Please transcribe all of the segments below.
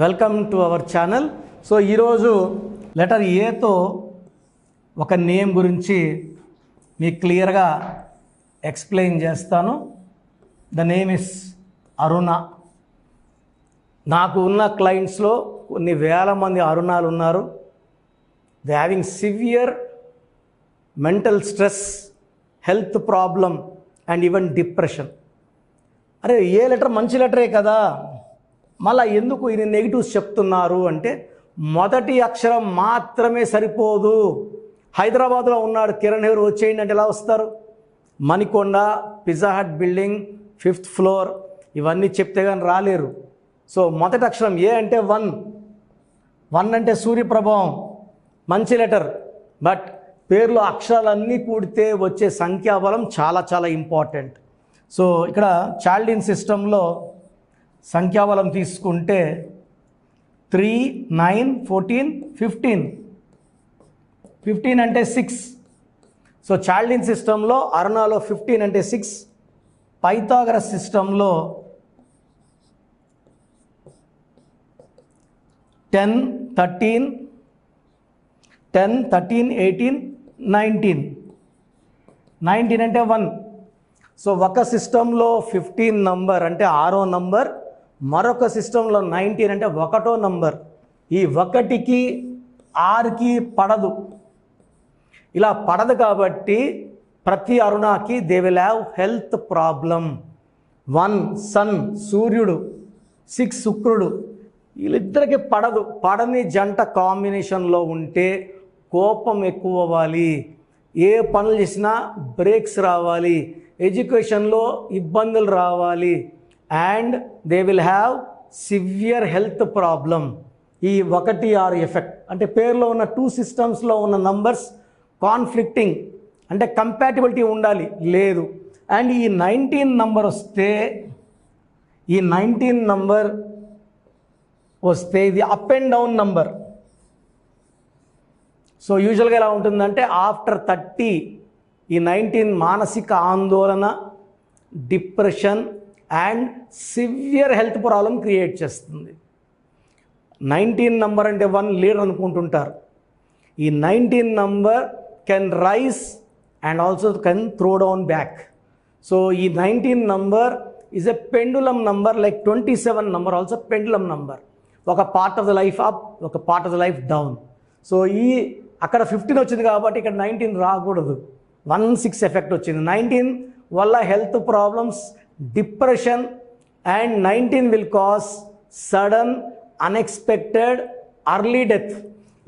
Welcome to our channel. So ఈరోజు letter ఏతో ఒక నేమ్ గురించి మీకు క్లియర్గా ఎక్స్ప్లెయిన్ చేస్తాను. ద నేమ్ ఇస్ అరుణ. నాకు ఉన్న క్లయింట్స్లో కొన్ని వేల మంది అరుణాలు ఉన్నారు. They having severe mental stress, health problem and even depression. అరే ఏ లెటర్ మంచి లెటరే కదా, మళ్ళీ ఎందుకు ఇది నెగిటివ్స్ చెప్తున్నారు అంటే మొదటి అక్షరం మాత్రమే సరిపోదు. హైదరాబాద్లో ఉన్నాడు కిరణ్, ఎవరు వచ్చేయండి అంటే ఎలా వస్తారు? Manikonda, Pizza Hut building, 5th floor, ఇవన్నీ చెప్తే కానీ రాలేరు. సో మొదటి అక్షరం ఏ అంటే వన్ అంటే సూర్యప్రభావం, మంచి లెటర్. బట్ పేర్లో అక్షరాలన్నీ కూడితే వచ్చే సంఖ్యాబలం చాలా చాలా ఇంపార్టెంట్. సో ఇక్కడ చాల్డిన్ సిస్టంలో సంఖ్యాబలం తీసుకుంటే 3, 9, 14, 15. 15 అంటే 6. సో చాల్డిన్ సిస్టంలో అరుణాలో 15 అంటే 6. పైథాగరస్ సిస్టంలో 10, 13, 18, 19. 19 అంటే 1. సో ఒక సిస్టంలో 15 నంబర్ అంటే 6వ నంబర్, మరొక సిస్టంలో 19 అంటే 1వ నంబర్. ఈ 1కి 6కి పడదు. ఇలా పడదు కాబట్టి ప్రతి అరుణాకి they will have health problem. 1 sun, సూర్యుడు, 6 శుక్రుడు, వీళ్ళిద్దరికి పడదు. పడని జంట కాంబినేషన్లో ఉంటే కోపం ఎక్కువ అవ్వాలి, ఏ పనులు చేసినా బ్రేక్స్ రావాలి, ఎడ్యుకేషన్లో ఇబ్బందులు రావాలి, and they will have severe health problem. ఈ 1, 6 ఎఫెక్ట్ అంటే పేరులో ఉన్న 2 సిస్టమ్స్లో ఉన్న నంబర్స్ కాన్ఫ్లిక్టింగ్ అంటే కంపాటిబిలిటీ ఉండాలి, లేదు. అండ్ ఈ 19 నంబర్ వస్తే, ఈ 19 నంబర్ వస్తే ఇది up and down number. So యూజువల్గా ఎలా ఉంటుందంటే ఆఫ్టర్ 30 ఈ 19 మానసిక ఆందోళన, depression and severe health problem create చేస్తుంది. 19 నంబర్ అంటే 1 లీడర్ అనుకుంటుంటారు. ఈ 19 number can rise and also can throw down back. So ఈ 19 number is a pendulum number, like 27 number also pendulum number. ఒక part of the life up, ఒక part of the life down. So అక్కడ 15 వచ్చింది కాబట్టి ఇక్కడ 19 రాకూడదు. 1, 6 effect వచ్చింది. 19 వల్ల health problems, depression, and 19 will cause sudden unexpected early death.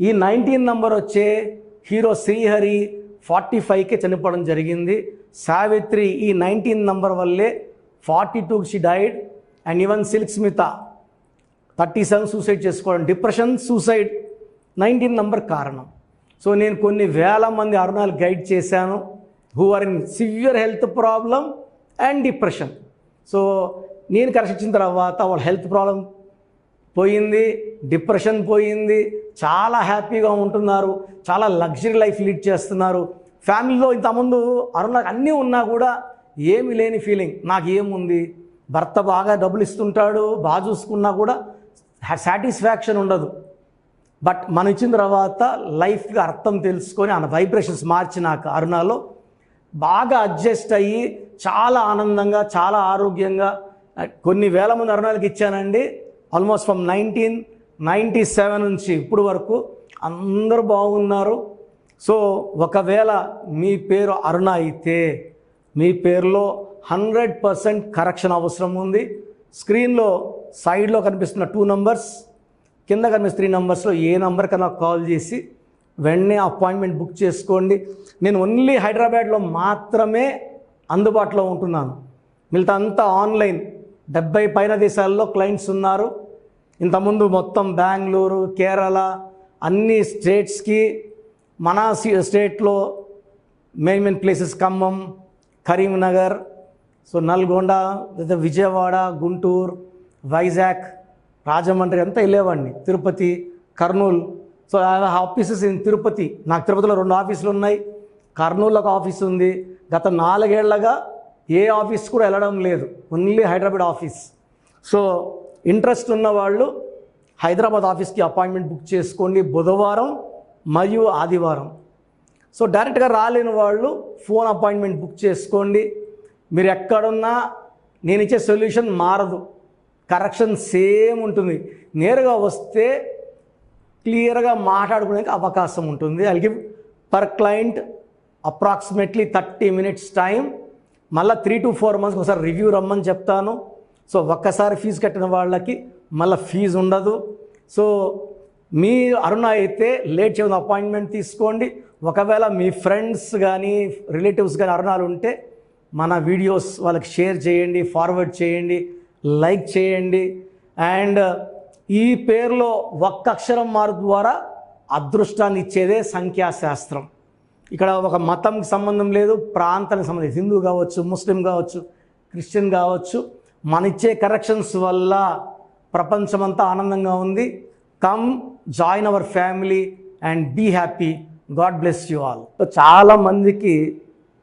ఈ 19 నంబర్ వచ్చే హీరో శ్రీహరి 45కి చనిపోవడం జరిగింది. సావిత్రి ఈ 19 నంబర్ వల్లే 42కి she died. And even Silk Smitha 37 suicide చేసుకోవడం. డిప్రెషన్, సూసైడ్ 19 నంబర్ కారణం. సో నేను కొన్ని వేల మంది అరుణాలు గైడ్ చేశాను who are in severe health problem and depression. So నేను కరెక్ట్ ఇచ్చిన తర్వాత వాళ్ళ హెల్త్ ప్రాబ్లం పోయింది, డిప్రెషన్ పోయింది, చాలా హ్యాపీగా ఉంటున్నారు, చాలా లగ్జరీ లైఫ్ లీడ్ చేస్తున్నారు. ఫ్యామిలీలో ఇంతకుముందు అరుణాకు అన్నీ ఉన్నా కూడా ఏమీ లేని ఫీలింగ్. నాకు ఏముంది, భర్త బాగా డబ్బులు ఇస్తుంటాడు, బాగా చూసుకున్నా కూడా సాటిస్ఫాక్షన్ ఉండదు. బట్ మనం ఇచ్చిన తర్వాత లైఫ్కి అర్థం తెలుసుకొని ఆ వైబ్రేషన్స్ మార్చినాక అరుణాలో బాగా అడ్జస్ట్ అయ్యి చాలా ఆనందంగా, చాలా ఆరోగ్యంగా కొన్ని వేల మంది అరుణాలకి ఇచ్చానండి. ఆల్మోస్ట్ ఫ్రమ్ 1997 నుంచి ఇప్పుడు వరకు అందరూ బాగున్నారు. సో ఒకవేళ మీ పేరు అరుణ అయితే మీ పేరులో 100% కరెక్షన్ అవసరం ఉంది. స్క్రీన్లో సైడ్లో కనిపిస్తున్న 2 నంబర్స్, కింద కనిపిస్తున్న 3 నంబర్స్లో ఏ నంబర్ కన్నా కాల్ చేసి వెంటనే అపాయింట్మెంట్ బుక్ చేసుకోండి. నేను ఓన్లీ హైదరాబాద్లో మాత్రమే అందుబాటులో ఉంటున్నాను, మిగతా అంతా ఆన్లైన్. 70 పైన దేశాల్లో క్లయింట్స్ ఉన్నారు. ఇంతకుముందు మొత్తం బెంగళూరు, కేరళ, అన్ని స్టేట్స్కి, మన స్టేట్లో main places Khammam, Karimnagar, so Nalgonda, లేదా విజయవాడ, గుంటూరు, వైజాగ్, రాజమండ్రి అంతా వెళ్ళేవాడిని, Tirupati, Kurnool. So I have offices in Tirupati. నాకు తిరుపతిలో 2 ఆఫీసులు ఉన్నాయి, కర్నూలులో ఒక ఆఫీస్ ఉంది. గత 4 ఏళ్లగా ఏ ఆఫీస్ కూడా వెళ్ళడం లేదు, only Hyderabad office. So interest ఉన్నవాళ్ళు హైదరాబాద్ ఆఫీస్కి అపాయింట్మెంట్ బుక్ చేసుకోండి బుధవారం మరియు ఆదివారం. సో డైరెక్ట్గా రాలేని వాళ్ళు ఫోన్ అపాయింట్మెంట్ బుక్ చేసుకోండి. మీరు ఎక్కడున్నా నేను ఇచ్చే సొల్యూషన్ మారదు, కరెక్షన్ సేమ్ ఉంటుంది. నేరుగా వస్తే క్లియర్గా మాట్లాడుకోవడానికి అవకాశం ఉంటుంది. I give per client approximately 30 minutes time. మళ్ళీ 3 to 4 months ఒకసారి రివ్యూ రమ్మని చెప్తాను. సో ఒక్కసారి ఫీజు కట్టిన వాళ్ళకి మళ్ళీ ఫీజు ఉండదు. సో మీ అరుణ అయితే లేట్ చేయడం అపాయింట్మెంట్ తీసుకోండి. ఒకవేళ మీ ఫ్రెండ్స్ కానీ రిలేటివ్స్ కానీ అరుణాలు ఉంటే మన వీడియోస్ వాళ్ళకి షేర్ చేయండి, ఫార్వర్డ్ చేయండి, లైక్ చేయండి. అండ్ ఈ పేరులో ఒక్క అక్షరం మార్పు ద్వారా అదృష్టాన్ని ఇచ్చేదే సంఖ్యాశాస్త్రం. ఇక్కడ ఒక మతంకి సంబంధం లేదు, ప్రాంతానికి సంబంధం లేదు. హిందూ కావచ్చు, ముస్లిం కావచ్చు, క్రిస్టియన్ కావచ్చు. మన ఇచ్చే కరెక్షన్స్ వల్ల ప్రపంచమంతా ఆనందంగా ఉంది. Come join our family and be happy. God bless you all. చాలామందికి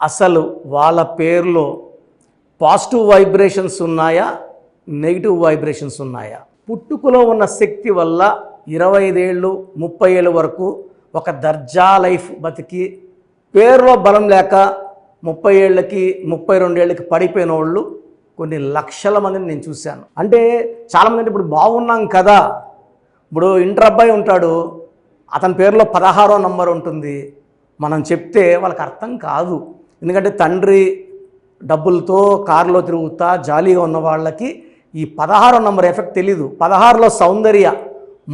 అసలు వాళ్ళ పేరులో పాజిటివ్ వైబ్రేషన్స్ ఉన్నాయా, నెగిటివ్ వైబ్రేషన్స్ ఉన్నాయా? పుట్టుకలో ఉన్న శక్తి వల్ల 25 ఏళ్ళు 30 ఏళ్ళ వరకు ఒక దర్జా లైఫ్ బతికి పేరులో బలం లేక 30 ఏళ్ళకి 32 ఏళ్ళకి పడిపోయిన వాళ్ళు కొన్ని లక్షల మందిని నేను చూశాను. అంటే చాలామంది అంటే ఇప్పుడు బాగున్నాం కదా, ఇప్పుడు ఇంటర్ అబ్బాయి ఉంటాడు, అతని పేరులో 16వ నంబర్ ఉంటుంది. మనం చెప్తే వాళ్ళకి అర్థం కాదు. ఎందుకంటే తండ్రి డబ్బులతో కారులో తిరుగుతా జాలీగా ఉన్న వాళ్ళకి ఈ 16వ నంబర్ ఎఫెక్ట్ తెలీదు. 16లో సౌందర్య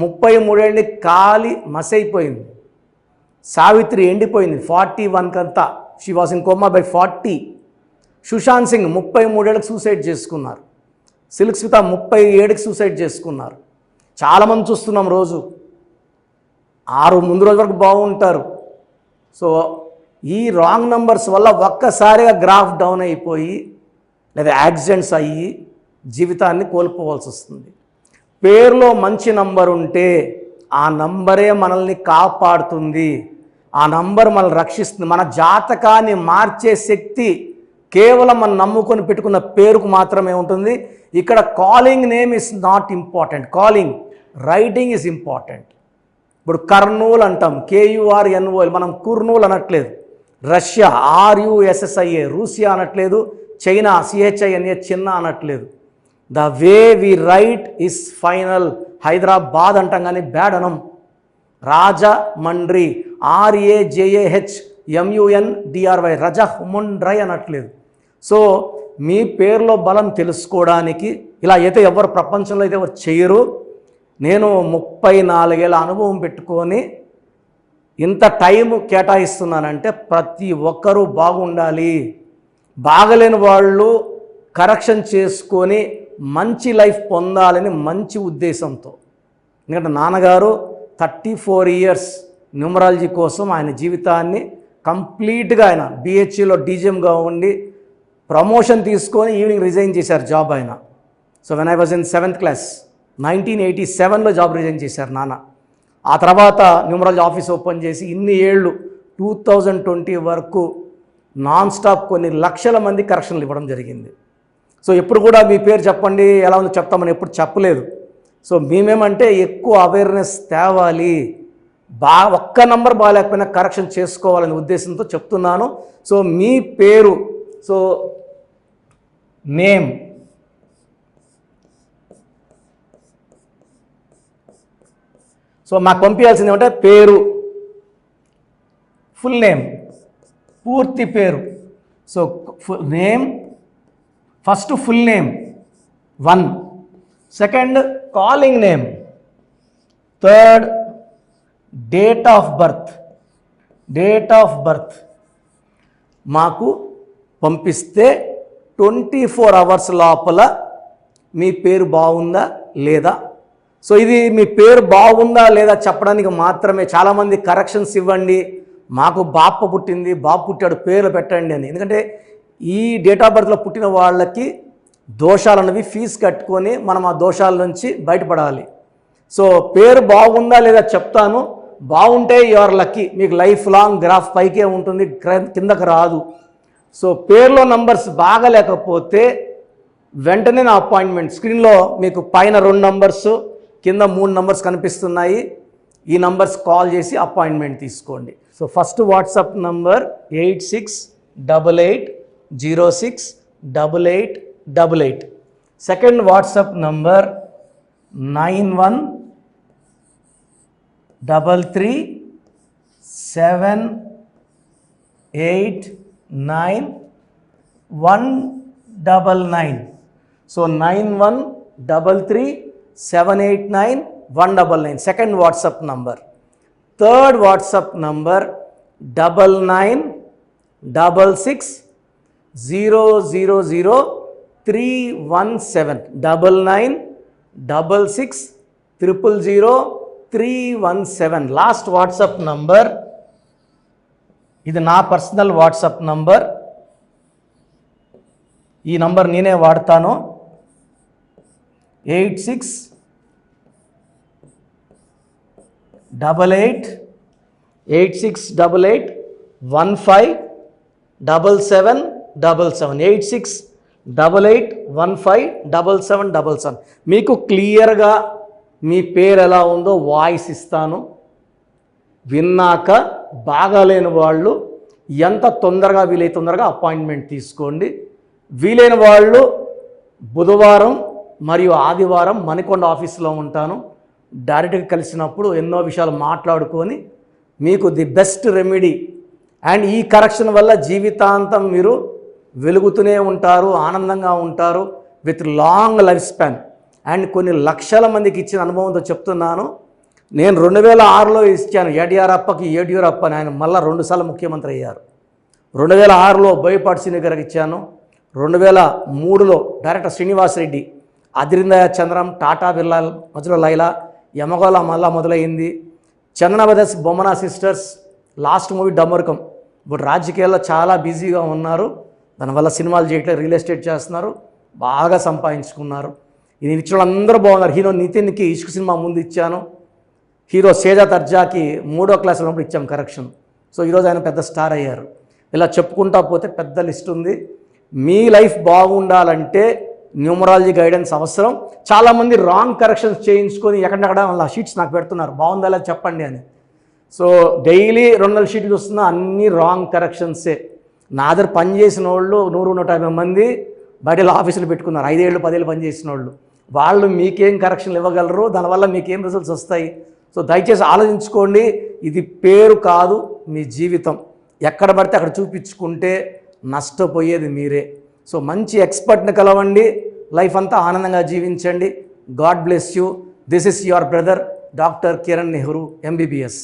33 ఏళ్ళకి కాలి మసైపోయింది. సావిత్రి ఎండిపోయింది 41 కంతా. She was in coma by 40. Sushant Singh 33 ఏళ్ళకి సూసైడ్ చేసుకున్నారు. సిల్క్ స్మిత 37కి సూసైడ్ చేసుకున్నారు. చాలామంది చూస్తున్నాం రోజు. 6 ముందు రోజు వరకు బాగుంటారు. సో ఈ రాంగ్ నంబర్స్ వల్ల ఒక్కసారిగా గ్రాఫ్ డౌన్ అయిపోయి లేదా యాక్సిడెంట్స్ అయ్యి జీవితాన్ని కోల్పోవాల్సి వస్తుంది. పేరులో మంచి నంబర్ ఉంటే ఆ నంబరే మనల్ని కాపాడుతుంది, ఆ నంబర్ మనల్ని రక్షిస్తుంది. మన జాతకాన్ని మార్చే శక్తి కేవలం మనం నమ్ముకొని పెట్టుకున్న పేరుకు మాత్రమే ఉంటుంది. ఇక్కడ calling name is not important, calling writing is important. ఇప్పుడు కర్నూలు అంటాం, KURNOL, మనం కుర్నూలు అనట్లేదు. రష్యా RUSSIA, రూసియా అనట్లేదు. చైనా CHINA, చిన్న అనట్లేదు. The way we write is final. Hyderabad అంటాం కానీ బ్యాడ్ అనం. రాజమండ్రి RAJAHMUNDRY, రజముండ్రై అనట్లేదు. సో మీ పేరులో బలం తెలుసుకోవడానికి ఇలా అయితే ఎవరు ప్రపంచంలో అయితే ఎవరు చేయరు. నేను 34 ఏళ్ళ అనుభవం పెట్టుకొని ఇంత టైం కేటాయిస్తున్నానంటే ప్రతి ఒక్కరూ బాగుండాలి. బాగలేని వాళ్ళు కరెక్షన్ చేసుకొని మంచి లైఫ్ పొందాలని మంచి ఉద్దేశంతో. ఎందుకంటే నాన్నగారు 34 years న్యూమరాలజీ కోసం ఆయన జీవితాన్ని కంప్లీట్గా ఆయన BHEలో DGMగా ఉండి ప్రమోషన్ తీసుకొని ఈవినింగ్ రిజైన్ చేశారు జాబ్ ఆయన. So when I was in 7th class 1987లో జాబ్ రిజైన్ చేశారు నాన్న. ఆ తర్వాత న్యూమరాలజీ ఆఫీస్ ఓపెన్ చేసి ఇన్ని ఏళ్ళు 2020 వరకు నాన్ స్టాప్ కొన్ని లక్షల మంది కరెక్షన్లు ఇవ్వడం జరిగింది. సో ఎప్పుడు కూడా మీ పేరు చెప్పండి ఎలా ఉందో చెప్తామని ఎప్పుడు చెప్పలేదు. సో మేమేమంటే ఎక్కువ అవేర్నెస్ తేవాలి, ఒక్క నంబర్ బాగాలేకపోయినా కరెక్షన్ చేసుకోవాలనే ఉద్దేశంతో చెప్తున్నాను. సో మీ పేరు, సో నేమ్, సో మాకు పంపించాల్సింది ఏమంటే పేరు, ఫుల్ నేమ్, పూర్తి పేరు. So name first full name 1, second calling name, third date of birth మాకు పంపిస్తే 24 hours లోపల మీ పేరు బాగుందా లేదా. సో ఇది మీ పేరు బాగుందా లేదా చెప్పడానికి మాత్రమే. చాలామంది కరెక్షన్స్ ఇవ్వండి, మాకు బాప పుట్టింది, బాబు పుట్టాడు, పేర్లు పెట్టండి అని. ఎందుకంటే ఈ డేట్ ఆఫ్ బర్త్లో పుట్టిన వాళ్ళకి దోషాలు అన్నవి ఫీజు కట్టుకొని మనం ఆ దోషాల నుంచి బయటపడాలి. సో పేరు బాగుందా లేదా చెప్తాను. బాగుంటే యువర్ లక్కీ, మీకు లైఫ్ లాంగ్ గ్రాఫ్ పైకే ఉంటుంది, కిందకు రాదు. సో పేరులో నంబర్స్ బాగలేకపోతే వెంటనే నా అపాయింట్మెంట్ స్క్రీన్లో మీకు పైన 2 numbers కింద 3 నంబర్స్ కనిపిస్తున్నాయి. ఈ నంబర్స్ కాల్ చేసి అపాయింట్మెంట్ తీసుకోండి. So first WhatsApp number 8688068888. Second WhatsApp number 9133789199. So 9133789199 second WhatsApp number. Third WhatsApp number 9966000317 9966000317 last WhatsApp number. ఇది నా పర్సనల్ వాట్సాప్ నంబర్. ఈ నంబర్ నేనే వాడతాను. 8688157777 8688157777. మీకు క్లియర్గా మీ పేరు ఎలా ఉందో వాయిస్ ఇస్తాను. విన్నాక బాగాలేని వాళ్ళు ఎంత తొందరగా వీలైతే తొందరగా అపాయింట్మెంట్ తీసుకోండి. వీలైన వాళ్ళు బుధవారం మరియు ఆదివారం మణికొండ ఆఫీస్లో ఉంటాను. డైరెక్ట్గా కలిసినప్పుడు ఎన్నో విషయాలు మాట్లాడుకొని మీకు ది బెస్ట్ రెమెడీ అండ్ ఈ కరెక్షన్ వల్ల జీవితాంతం మీరు వెలుగుతూనే ఉంటారు, ఆనందంగా ఉంటారు with long life span. And కొన్ని లక్షల మందికి ఇచ్చిన అనుభవంతో చెప్తున్నాను. నేను 2006లో ఇచ్చాను యడియూరప్పకి యడియూరప్ప అని. ఆయన మళ్ళీ 2 సార్లు ముఖ్యమంత్రి అయ్యారు. 2006లో బోయపాటి శ్రీని గారికి ఇచ్చాను. 2003లో director Srinivas Reddy, Adirindayya Chandram, Tata Birla Madhyalo Laila, Yamagola Malla Modalaindi. Chandana brothers, Bommana sisters, last movie Damarukam. ఇప్పుడు రాజకీయాల్లో చాలా బిజీగా ఉన్నారు, దానివల్ల సినిమాలు చేయట్లేదు, రియల్ ఎస్టేట్ చేస్తున్నారు, బాగా సంపాదించుకున్నారు. ఇది ఇచ్చిన అందరూ బాగున్నారు. హీరో నితిన్కి ఇష్క్ సినిమా ముందు ఇచ్చాను. హీరో సేజా తర్జాకి 3వ క్లాస్ ఉన్నప్పుడు ఇచ్చాం కరెక్షన్. సో ఈరోజు ఆయన పెద్ద స్టార్ అయ్యారు. ఇలా చెప్పుకుంటా పోతే పెద్ద లిస్ట్ ఉంది. మీ లైఫ్ బాగుండాలంటే న్యూమరాలజీ గైడెన్స్ అవసరం. చాలామంది రాంగ్ కరెక్షన్స్ చేయించుకొని ఎక్కడెక్కడ వాళ్ళ షీట్స్ నాకు పెడుతున్నారు, బాగుందా లేదా చెప్పండి అని. సో డైలీ 200 షీట్లు చూస్తున్నా అన్నీ రాంగ్ కరెక్షన్సే. నా దగ్గర పనిచేసిన వాళ్ళు 100-150 మంది బయట ఆఫీసులు పెట్టుకున్నారు, 5 ఏళ్ళు 10 ఏళ్ళు పనిచేసిన వాళ్ళు. వాళ్ళు మీకేం కరెక్షన్లు ఇవ్వగలరు, దానివల్ల మీకేం రిజల్ట్స్ వస్తాయి. సో దయచేసి ఆలోచించుకోండి. ఇది పేరు కాదు, మీ జీవితం. ఎక్కడ పడితే అక్కడ చూపించుకుంటే నష్టపోయేది మీరే. సో మంచి ఎక్స్పర్ట్ని కలవండి, లైఫ్ అంతా ఆనందంగా జీవించండి. God bless you. This is your brother doctor Kiran Nehru, MBBS.